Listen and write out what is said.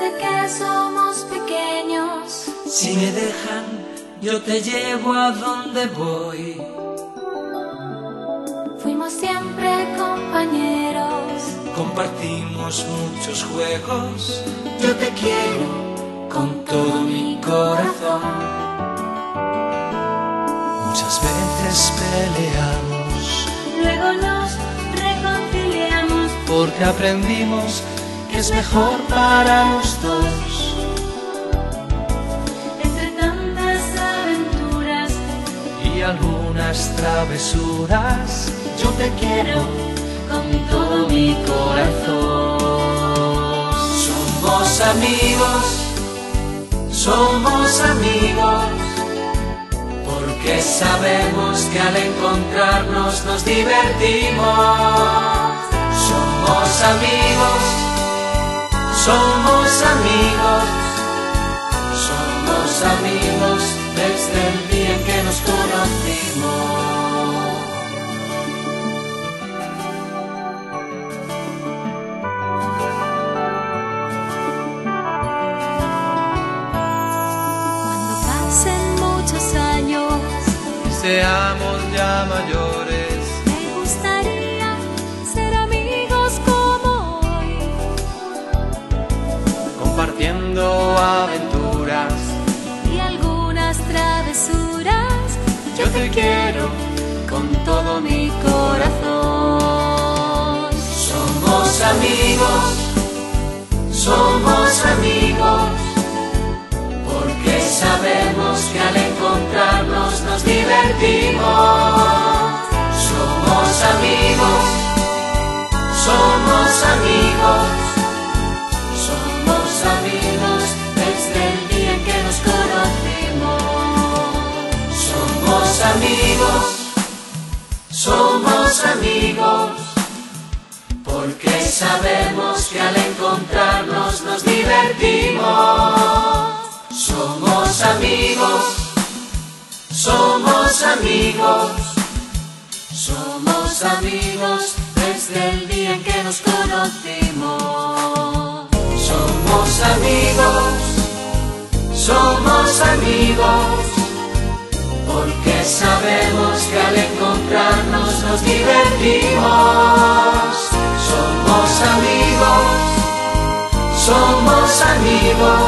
desde que somos pequeños. Si me dejan, yo te llevo a donde voy. Fuimos siempre compañeros. Compartimos muchos juegos. Yo te quiero con todo mi corazón. Muchas veces peleamos, Luego nos reconciliamos. porque aprendimos que es mejor para los dos. Entre tantas aventuras Y algunas travesuras, yo te quiero con todo mi corazón. Somos amigos, somos amigos, porque sabemos que al encontrarnos nos divertimos. Somos amigos, somos amigos, somos amigos desde el día en que nos conocimos. Cuando pasen muchos años, Seamos ya mayores, me gustaría ser amigos como hoy. compartiendo aventuras. Y algunas travesuras, Yo te quiero con todo mi corazón. Somos amigos, somos amigos, porque sabemos que al encontrarnos nos divertimos. Somos amigos, somos amigos, somos amigos desde el día en que nos conocimos. Somos amigos, somos amigos, porque sabemos que al encontrarnos nos divertimos. Somos amigos, somos amigos, somos amigos desde el día en que nos conocimos. Somos amigos, somos amigos, porque sabemos que al encontrarnos nos divertimos. Somos amigos, somos amigos,